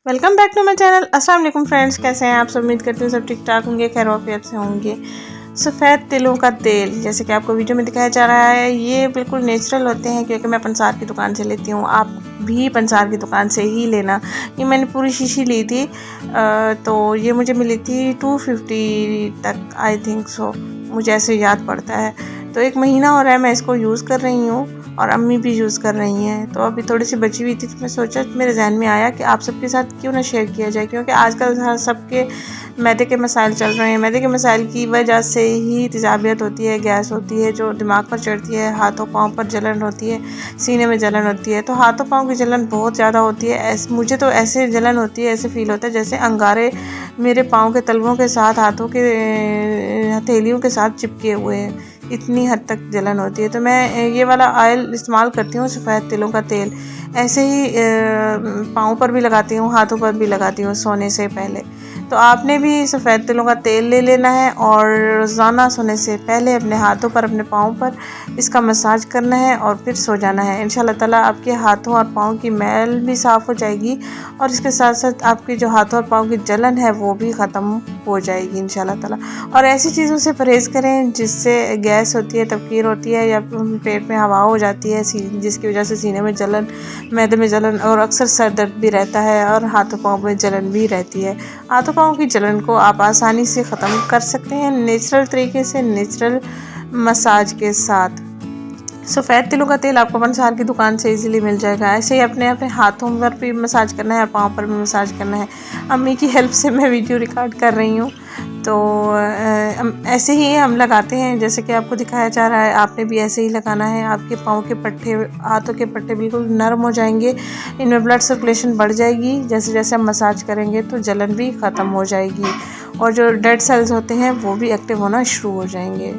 Welcome back to my channel. अस्सलाम वालेकुम friends, कैसे हैं आप सब? उम्मीद करती हूँ सब ठीक ठाक होंगे, खैर वाफियत से होंगे। सफ़ेद तिलों का तेल जैसे कि आपको वीडियो में दिखाया जा रहा है, ये बिल्कुल नेचुरल होते हैं क्योंकि मैं पंसार की दुकान से लेती हूँ। आप भी पंसार की दुकान से ही लेना। ये मैंने पूरी शीशी ली थी, तो ये मुझे मिली थी 250 तक, आई थिंक सो, मुझे ऐसे याद पड़ता है। तो 1 महीना हो रहा है मैं इसको यूज़ कर रही हूँ और अम्मी भी यूज़ कर रही हैं। तो अभी थोड़ी सी बची हुई थी तो मैं सोचा, मेरे जहन में आया कि आप सबके साथ क्यों ना शेयर किया जाए, क्योंकि आजकल सबके मैदे के मसाइल चल रहे हैं। मैदे के मसाइल की वजह से ही तेज़ाबियत होती है, गैस होती है जो दिमाग पर चढ़ती है, हाथों पाँव पर जलन होती है, सीने में जलन होती है। तो हाथों पाँव की जलन बहुत ज़्यादा होती है। मुझे तो ऐसे जलन होती है, ऐसे फील होता है जैसे अंगारे मेरे पाँव के तलवों के साथ, हाथों के हथेलियों के साथ चिपके हुए हैं, इतनी हद तक जलन होती है। तो मैं ये वाला ऑयल इस्तेमाल करती हूँ, सफ़ेद तिलों का तेल। ऐसे ही पाँव पर भी लगाती हूँ, हाथों पर भी लगाती हूँ सोने से पहले। तो आपने भी सफ़ेद तिलों का तेल ले लेना है और रोज़ाना सोने से पहले अपने हाथों पर, अपने पाँव पर इसका मसाज करना है और फिर सो जाना है। इंशाल्लाह ताला आपके हाथों और पाँव की मैल भी साफ़ हो जाएगी और इसके साथ साथ आपकी जो हाथों और पाँव की जलन है वो भी ख़त्म हो जाएगी इंशाल्लाह ताला। और ऐसी चीज़ों से परहेज़ करें जिससे गैस होती है, तबखीर होती है या पेट में हवा हो जाती है, जिसकी वजह से सीने में जलन, मैदे में जलन और अक्सर सर दर्द भी रहता है और हाथों पाँव में जलन भी रहती है। हाथों पाँव की जलन को आप आसानी से ख़त्म कर सकते हैं नेचुरल तरीके से, नेचुरल मसाज के साथ। सफ़ेद तिलों का तेल आपको पंसार की दुकान से इजीली मिल जाएगा। ऐसे ही अपने अपने हाथों पर भी मसाज करना है और पाँव पर भी मसाज करना है। अम्मी की हेल्प से मैं वीडियो रिकॉर्ड कर रही हूँ। तो ऐसे ही हम लगाते हैं जैसे कि आपको दिखाया जा रहा है। आपने भी ऐसे ही लगाना है। आपके पाँव के पट्टे, हाथों के पट्टे बिल्कुल नरम हो जाएंगे, इनमें ब्लड सर्कुलेशन बढ़ जाएगी। जैसे जैसे हम मसाज करेंगे तो जलन भी ख़त्म हो जाएगी और जो डेड सेल्स होते हैं वो भी एक्टिव होना शुरू हो जाएंगे।